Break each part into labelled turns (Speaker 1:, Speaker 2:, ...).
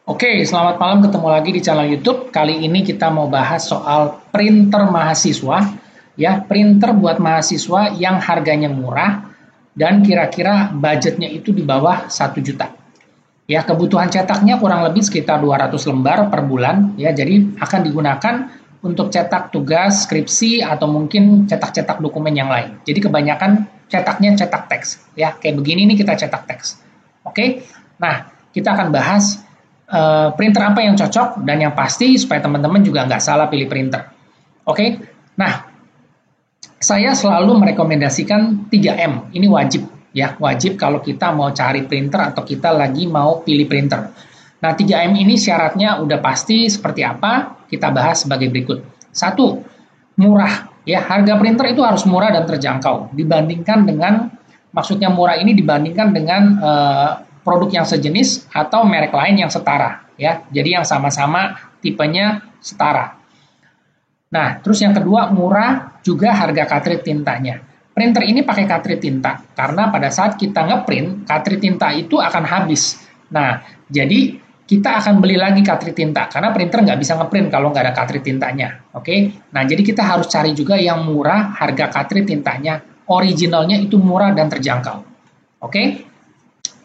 Speaker 1: Oke, selamat malam, ketemu lagi di channel YouTube. Kali ini kita mau bahas soal printer mahasiswa, ya, printer buat mahasiswa yang harganya murah dan kira-kira budgetnya itu di bawah 1 juta. Ya, kebutuhan cetaknya kurang lebih sekitar 200 lembar per bulan, ya, jadi akan digunakan untuk cetak tugas, skripsi, atau mungkin cetak-cetak dokumen yang lain. Jadi kebanyakan cetaknya cetak teks, ya, kayak begini nih kita cetak teks. Oke, nah kita akan bahas printer apa yang cocok dan yang pasti supaya teman-teman juga nggak salah pilih printer. Oke, nah saya selalu merekomendasikan 3M, ini wajib ya, wajib kalau kita mau cari printer atau kita lagi mau pilih printer. Nah 3M ini syaratnya udah pasti seperti apa, kita bahas sebagai berikut. 1, murah, ya, harga printer itu harus murah dan terjangkau dibandingkan dengan, maksudnya murah ini dibandingkan dengan produk yang sejenis atau merek lain yang setara, ya. Jadi yang sama-sama tipenya setara. Nah, terus yang kedua, murah juga harga cartridge tintanya. Printer ini pakai cartridge tinta karena pada saat kita ngeprint, cartridge tinta itu akan habis. Nah, jadi kita akan beli lagi cartridge tinta karena printer nggak bisa ngeprint kalau nggak ada cartridge tintanya. Oke? Nah, jadi kita harus cari juga yang murah, harga cartridge tintanya originalnya itu murah dan terjangkau. Oke?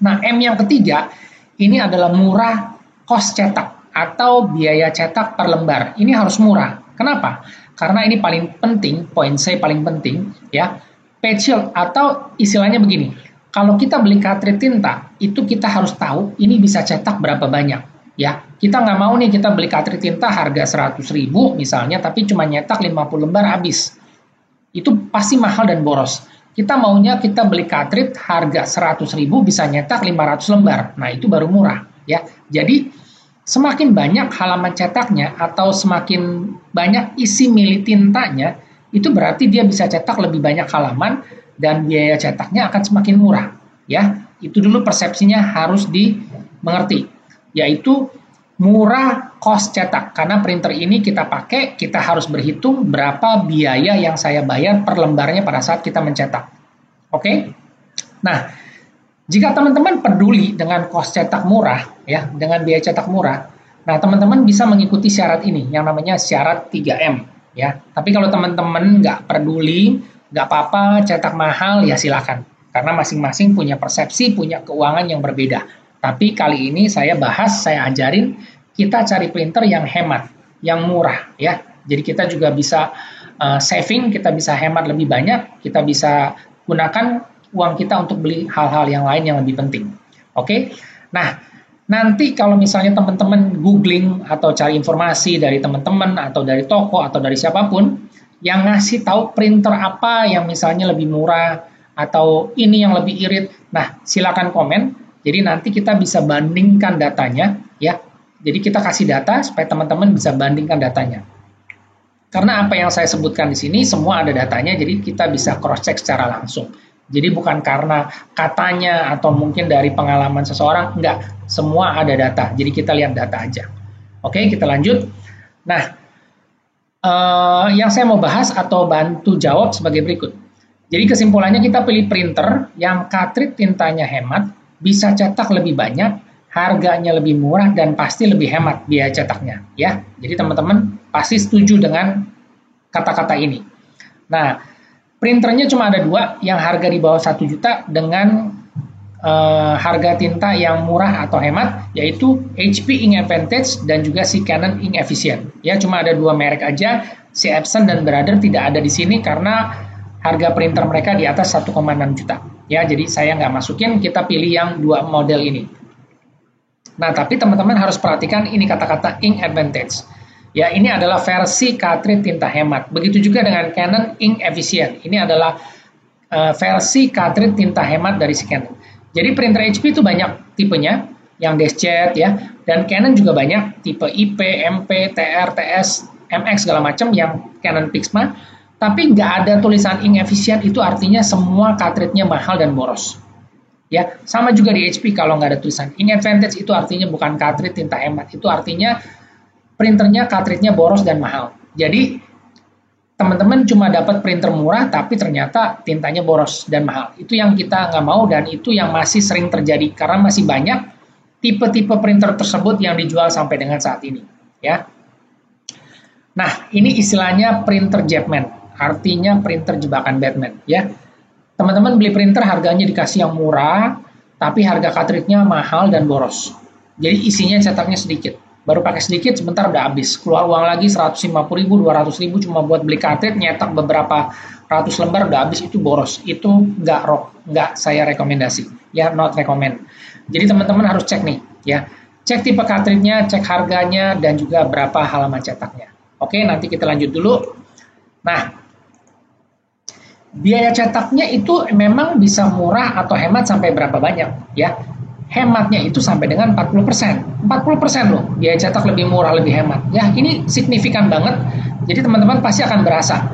Speaker 1: Nah, M yang ketiga, ini adalah murah cost cetak atau biaya cetak per lembar. Ini harus murah. Kenapa? Karena ini paling penting, poin C paling penting, ya. Page shield atau istilahnya begini, kalau kita beli cartridge tinta, itu kita harus tahu ini bisa cetak berapa banyak, ya. Kita nggak mau nih kita beli cartridge tinta harga 100.000 misalnya, tapi cuma nyetak 50 lembar habis. Itu pasti mahal dan boros. Kita maunya kita beli cartridge harga 100.000 bisa nyetak 500 lembar. Nah, itu baru murah, ya. Jadi semakin banyak halaman cetaknya atau semakin banyak isi mili tintanya, itu berarti dia bisa cetak lebih banyak halaman dan biaya cetaknya akan semakin murah, ya. Itu dulu persepsinya harus dimengerti, yaitu murah cost cetak. Karena printer ini kita pakai, kita harus berhitung berapa biaya yang saya bayar per lembarnya pada saat kita mencetak. Oke? Nah, jika teman-teman peduli dengan cost cetak murah, ya, dengan biaya cetak murah, nah teman-teman bisa mengikuti syarat ini, yang namanya syarat 3M, ya. Tapi kalau teman-teman nggak peduli, nggak apa-apa, cetak mahal, ya silakan. Karena masing-masing punya persepsi, punya keuangan yang berbeda. Tapi kali ini saya bahas, saya ajarin, kita cari printer yang hemat, yang murah, ya. Jadi kita juga bisa saving, kita bisa hemat lebih banyak, kita bisa gunakan uang kita untuk beli hal-hal yang lain yang lebih penting. Oke? Nah, nanti kalau misalnya teman-teman googling atau cari informasi dari teman-teman atau dari toko atau dari siapapun yang ngasih tahu printer apa yang misalnya lebih murah atau ini yang lebih irit, nah silakan komen. Jadi nanti kita bisa bandingkan datanya, ya. Jadi kita kasih data supaya teman-teman bisa bandingkan datanya. Karena apa yang saya sebutkan di sini semua ada datanya, jadi kita bisa cross check secara langsung. Jadi bukan karena katanya atau mungkin dari pengalaman seseorang, enggak, semua ada data. Jadi kita lihat data aja. Oke, kita lanjut. Nah, yang saya mau bahas atau bantu jawab sebagai berikut. Jadi kesimpulannya kita pilih printer yang cartridge tintanya hemat, bisa cetak lebih banyak, harganya lebih murah, dan pasti lebih hemat biaya cetaknya, ya. Jadi teman-teman pasti setuju dengan kata-kata ini. Nah, printernya cuma ada 2, yang harga di bawah 1 juta dengan harga tinta yang murah atau hemat, yaitu HP Ink Advantage dan juga si Canon Ink Efficient. Ya, cuma ada 2 merek aja, si Epson dan Brother tidak ada di sini karena harga printer mereka di atas 1,6 juta. Ya, jadi saya nggak masukin, kita pilih yang 2 model ini. Nah, tapi teman-teman harus perhatikan ini kata-kata Ink Advantage. Ya, ini adalah versi cartridge tinta hemat. Begitu juga dengan Canon Ink Efficient. Ini adalah versi cartridge tinta hemat dari si Canon. Jadi printer HP itu banyak tipenya, yang DeskJet, ya, dan Canon juga banyak tipe IP, MP, TR, TS, MX segala macam yang Canon Pixma. Tapi nggak ada tulisan ink efficient, itu artinya semua cartridge-nya mahal dan boros. Ya, sama juga di HP kalau nggak ada tulisan ink advantage itu artinya bukan cartridge tinta hemat, itu artinya printernya cartridge-nya boros dan mahal. Jadi teman-teman cuma dapat printer murah tapi ternyata tintanya boros dan mahal. Itu yang kita nggak mau dan itu yang masih sering terjadi karena masih banyak tipe-tipe printer tersebut yang dijual sampai dengan saat ini, ya. Nah, ini istilahnya printer Jebman, artinya printer jebakan Batman, ya. Teman-teman beli printer harganya dikasih yang murah, tapi harga cartridge-nya mahal dan boros. Jadi isinya cetaknya sedikit. Baru pakai sedikit, sebentar udah habis. Keluar uang lagi 150.000, 200.000 cuma buat beli cartridge, nyetak beberapa ratus lembar udah habis, itu boros. Itu nggak saya rekomendasi. Ya, not recommend. Jadi teman-teman harus cek nih, ya. Cek tipe cartridge-nya, cek harganya, dan juga berapa halaman cetaknya. Oke, nanti kita lanjut dulu. Nah, biaya cetaknya itu memang bisa murah atau hemat sampai berapa banyak, ya. Hematnya itu sampai dengan 40%. 40% loh, biaya cetak lebih murah, lebih hemat. Ya, ini signifikan banget. Jadi teman-teman pasti akan berasa.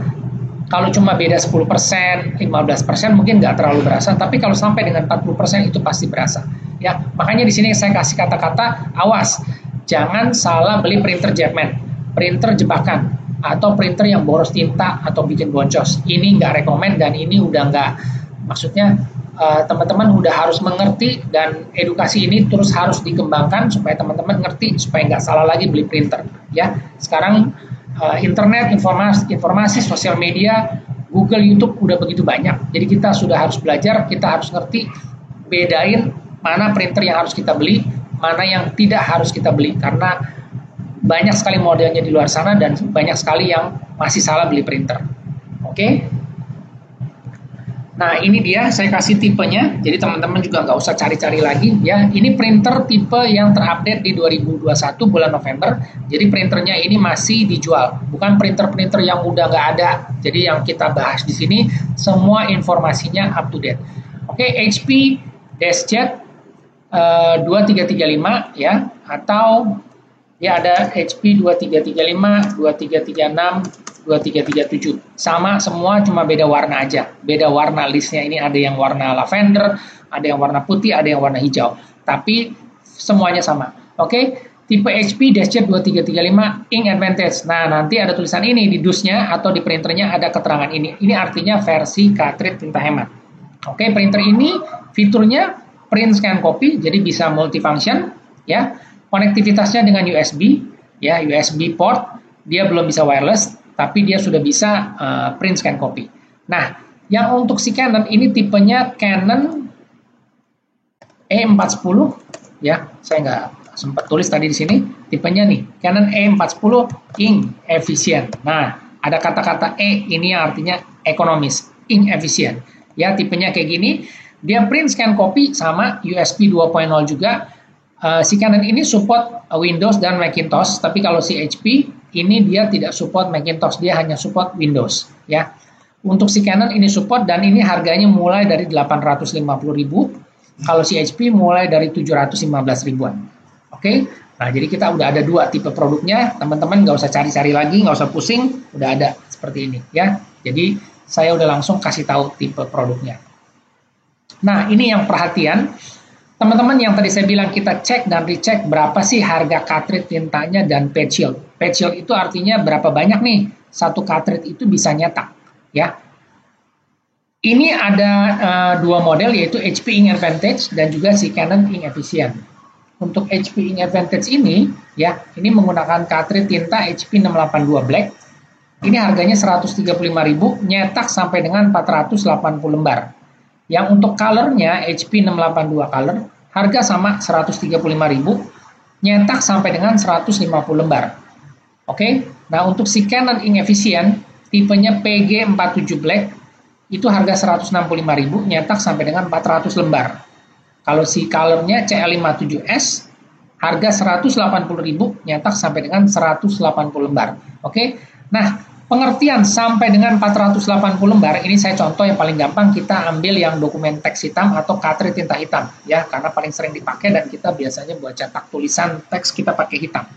Speaker 1: Kalau cuma beda 10%, 15% mungkin nggak terlalu berasa, tapi kalau sampai dengan 40% itu pasti berasa. Ya, makanya di sini saya kasih kata-kata, awas, jangan salah beli printer Jebman, printer jebakan, atau printer yang boros tinta atau bikin boncos. Ini nggak rekomen dan ini udah nggak, maksudnya teman-teman udah harus mengerti, dan edukasi ini terus harus dikembangkan supaya teman-teman ngerti, supaya nggak salah lagi beli printer. Ya, sekarang internet, informasi sosial media, Google, YouTube udah begitu banyak. Jadi kita sudah harus belajar, kita harus ngerti, bedain mana printer yang harus kita beli, mana yang tidak harus kita beli, karena banyak sekali modelnya di luar sana dan banyak sekali yang masih salah beli printer. Oke? Nah, ini dia saya kasih tipenya, jadi teman-teman juga nggak usah cari-cari lagi, ya. Ini printer tipe yang terupdate di 2021 bulan November, jadi printernya ini masih dijual, bukan printer-printer yang udah nggak ada. Jadi yang kita bahas di sini semua informasinya up to date. Oke, HP DeskJet 2335, ya, atau ya ada HP 2335, 2336, 2337. Sama semua, cuma beda warna aja. Beda warna listnya, ini ada yang warna lavender, ada yang warna putih, ada yang warna hijau. Tapi semuanya sama. Oke, tipe HP DeskJet 2335 Ink Advantage. Nah, nanti ada tulisan ini di dusnya atau di printernya ada keterangan ini. Ini artinya versi cartridge tinta hemat. Oke, printer ini fiturnya print scan copy, jadi bisa multifunction, ya. Konektivitasnya dengan USB, ya, USB port. Dia belum bisa wireless, tapi dia sudah bisa print scan copy. Nah, yang untuk si Canon ini tipenya Canon E410, ya. Saya nggak sempat tulis tadi di sini. Tipenya nih, Canon E410 Ink Efficient. Nah, ada kata-kata E ini yang artinya ekonomis, Ink Efficient. Ya, tipenya kayak gini. Dia print scan copy sama USB 2.0 juga. Si Canon ini support Windows dan Macintosh, tapi kalau si HP ini dia tidak support Macintosh, dia hanya support Windows, ya. Untuk si Canon ini support, dan ini harganya mulai dari 850.000, kalau si HP mulai dari 715 ribuan. Oke, nah jadi kita udah ada dua tipe produknya, teman-teman nggak usah cari-cari lagi, nggak usah pusing, udah ada seperti ini, ya. Jadi saya udah langsung kasih tahu tipe produknya. Nah, ini yang perhatian. Teman-teman, yang tadi saya bilang kita cek dan recheck berapa sih harga cartridge tintanya dan page shield. Page shield itu artinya berapa banyak nih satu cartridge itu bisa nyetak, ya. Ini ada dua model, yaitu HP Ink Advantage dan juga si Canon Ink Efficient. Untuk HP Ink Advantage ini, ya, ini menggunakan cartridge tinta HP 682 Black. Ini harganya 135.000, nyetak sampai dengan 480 lembar. Yang untuk colornya HP 682 color, harga sama 135.000, nyetak sampai dengan 150 lembar. Oke, nah untuk si Canon Ink Efficient, tipenya PG47 Black, itu harga 165.000, nyetak sampai dengan 400 lembar. Kalau si colornya CL57S, harga 180.000, nyetak sampai dengan 180 lembar. Oke, nah pengertian sampai dengan 480 lembar, ini saya contoh yang paling gampang, kita ambil yang dokumen teks hitam atau cartridge tinta hitam, ya, karena paling sering dipakai dan kita biasanya buat cetak tulisan teks kita pakai hitam.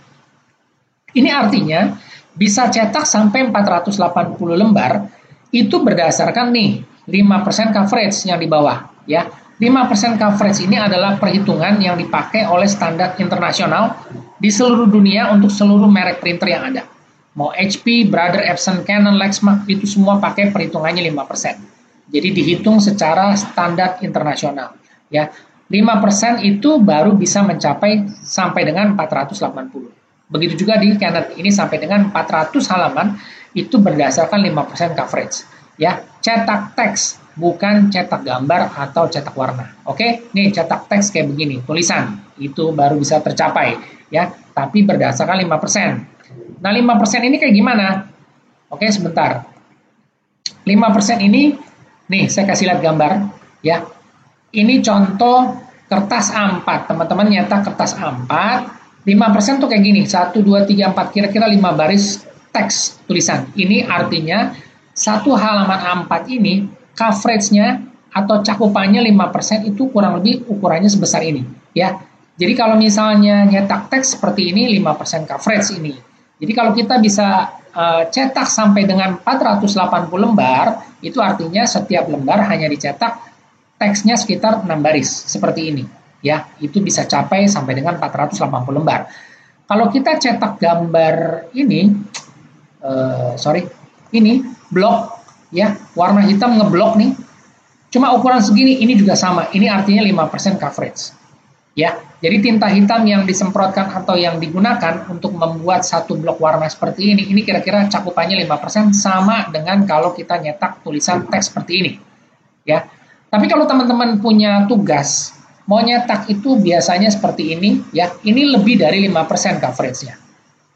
Speaker 1: Ini artinya bisa cetak sampai 480 lembar, itu berdasarkan nih 5% coverage yang di bawah, ya. 5% coverage ini adalah perhitungan yang dipakai oleh standar internasional di seluruh dunia untuk seluruh merek printer yang ada. Mau HP, Brother, Epson, Canon, Lexmark, itu semua pakai perhitungannya 5%. Jadi dihitung secara standar internasional, ya. 5% itu baru bisa mencapai sampai dengan 480. Begitu juga di Canon, ini sampai dengan 400 halaman, itu berdasarkan 5% coverage. Ya, cetak teks, bukan cetak gambar atau cetak warna. Oke, nih cetak teks kayak begini, tulisan, itu baru bisa tercapai. Ya, tapi berdasarkan 5%. Nah, 5% ini kayak gimana? Oke, sebentar. 5% ini, nih saya kasih lihat gambar, ya. Ini contoh kertas A4, teman-teman nyetak kertas A4, 5% tuh kayak gini, 1, 2, 3, 4, kira-kira 5 baris teks tulisan. Ini artinya satu halaman A4 ini coverage-nya atau cakupannya 5% itu kurang lebih ukurannya sebesar ini, ya. Jadi kalau misalnya nyetak teks seperti ini, 5% coverage ini. Jadi kalau kita bisa cetak sampai dengan 480 lembar, itu artinya setiap lembar hanya dicetak teksnya sekitar 6 baris, seperti ini. Ya, itu bisa capai sampai dengan 480 lembar. Kalau kita cetak gambar ini, ini blok, ya, warna hitam ngeblok nih, cuma ukuran segini, ini juga sama. Ini artinya 5% coverage. Ya, jadi tinta hitam yang disemprotkan atau yang digunakan untuk membuat satu blok warna seperti ini kira-kira cakupannya 5% sama dengan kalau kita nyetak tulisan teks seperti ini. Ya. Tapi kalau teman-teman punya tugas mau nyetak itu biasanya seperti ini, ya. Ini lebih dari 5% coverage-nya.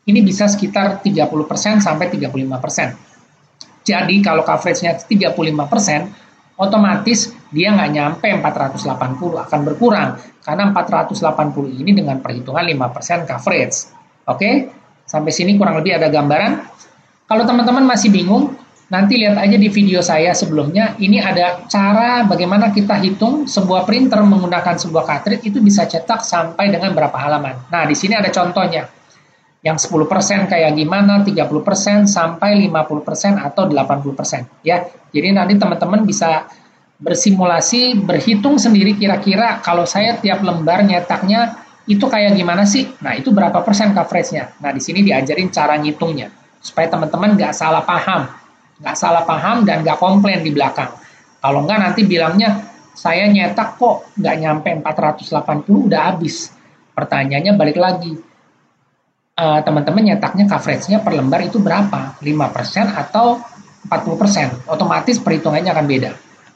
Speaker 1: Ini bisa sekitar 30% sampai 35%. Jadi kalau coverage-nya 35%, otomatis dia nggak nyampe 480, akan berkurang. Karena 480 ini dengan perhitungan 5% coverage. Oke, sampai sini kurang lebih ada gambaran. Kalau teman-teman masih bingung, nanti lihat aja di video saya sebelumnya. Ini ada cara bagaimana kita hitung sebuah printer menggunakan sebuah cartridge itu bisa cetak sampai dengan berapa halaman. Nah, di sini ada contohnya. Yang 10% kayak gimana, 30% sampai 50% atau 80%. Ya, jadi nanti teman-teman bisa bersimulasi, berhitung sendiri kira-kira kalau saya tiap lembar nyetaknya itu kayak gimana sih? Nah, itu berapa persen coverage-nya? Nah, di sini diajarin cara ngitungnya supaya teman-teman nggak salah paham dan nggak komplain di belakang. Kalau nggak nanti bilangnya saya nyetak kok nggak nyampe 480 udah habis. Pertanyaannya balik lagi. Teman-teman nyetaknya coverage-nya per lembar itu berapa? 5% atau 40%? Otomatis perhitungannya akan beda.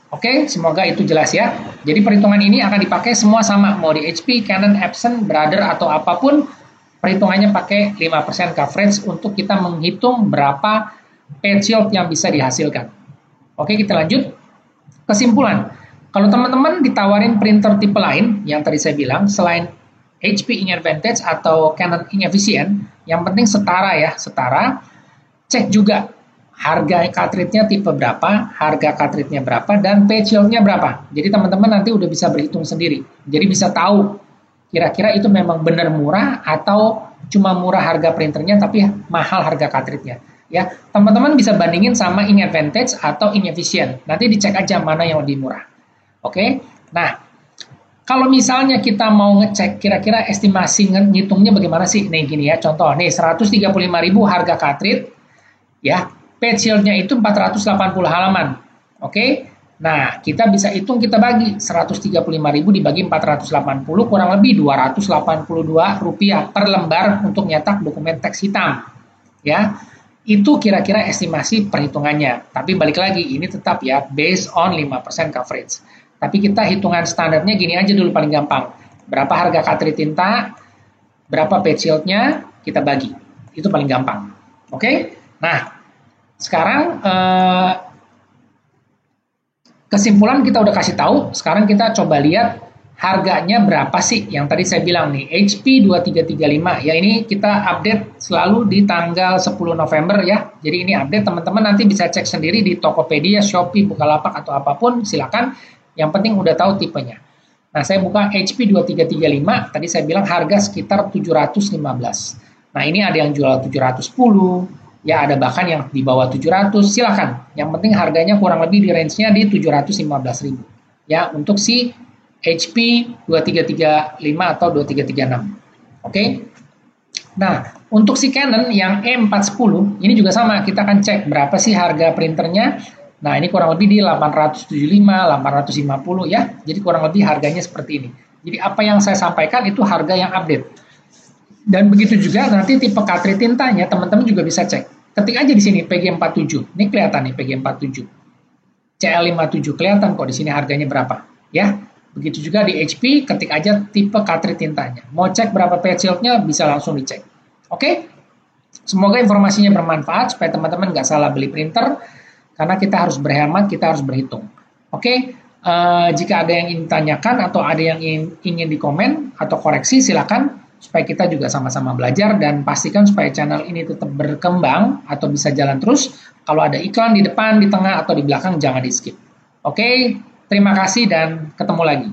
Speaker 1: Oke, semoga itu jelas ya. Jadi perhitungan ini akan dipakai semua sama, mau di HP, Canon, Epson, Brother, atau apapun, perhitungannya pakai 5% coverage untuk kita menghitung berapa page yield yang bisa dihasilkan. Oke, kita lanjut. Kesimpulan, kalau teman-teman ditawarin printer tipe lain, yang tadi saya bilang, selain HP Ink Advantage atau Canon Ink Efficient, yang penting setara ya, setara. Cek juga harga cartridge-nya tipe berapa, harga cartridge-nya berapa, dan page yield-nya berapa. Jadi teman-teman nanti udah bisa berhitung sendiri. Jadi bisa tahu kira-kira itu memang benar murah atau cuma murah harga printernya tapi mahal harga cartridge-nya. Ya, teman-teman bisa bandingin sama Ink Advantage atau Ink Efficient. Nanti dicek aja mana yang lebih murah. Oke. Nah, kalau misalnya kita mau ngecek kira-kira estimasi ngitungnya bagaimana sih? Nih gini ya, contoh nih 135.000 harga cartridge, ya, page yield-nya itu 480 halaman. Oke? Nah, kita bisa hitung, kita bagi 135.000 dibagi 480 kurang lebih Rp282 per lembar untuk nyetak dokumen teks hitam. Ya. Itu kira-kira estimasi perhitungannya. Tapi balik lagi, ini tetap ya based on 5% coverage. Tapi kita hitungan standarnya gini aja dulu paling gampang. Berapa harga cartridge tinta, berapa page yield-nya, kita bagi. Itu paling gampang. Oke? Nah, sekarang kesimpulan kita udah kasih tahu. Sekarang kita coba lihat harganya berapa sih yang tadi saya bilang nih, HP 2335. Ya, ini kita update selalu di tanggal 10 November ya. Jadi ini update, teman-teman nanti bisa cek sendiri di Tokopedia, Shopee, Bukalapak atau apapun, silakan. Yang penting udah tahu tipenya. Nah, saya buka HP 2335, tadi saya bilang harga sekitar 715. Nah, ini ada yang jual 710, ya ada bahkan yang di bawah 700, silakan. Yang penting harganya kurang lebih di range-nya di 715.000. Ya, untuk si HP 2335 atau 2336. Oke. Nah, untuk si Canon yang E410, ini juga sama, kita akan cek berapa sih harga printernya. Nah, ini kurang lebih di 875, 850 ya. Jadi kurang lebih harganya seperti ini. Jadi apa yang saya sampaikan itu harga yang update. Dan begitu juga nanti tipe cartridge tintanya teman-teman juga bisa cek. Ketik aja di sini PG47. Ini kelihatan nih PG47. CL57 kelihatan kok di sini harganya berapa, ya. Begitu juga di HP, ketik aja tipe cartridge tintanya. Mau cek berapa page yield-nya bisa langsung dicek. Oke? Semoga informasinya bermanfaat supaya teman-teman nggak salah beli printer, karena kita harus berhemat, kita harus berhitung. Oke? Jika ada yang ingin ditanyakan atau ada yang ingin dikomen atau koreksi, silakan supaya kita juga sama-sama belajar dan pastikan supaya channel ini tetap berkembang atau bisa jalan terus. Kalau ada iklan di depan, di tengah, atau di belakang jangan di skip. Oke? Terima kasih dan ketemu lagi.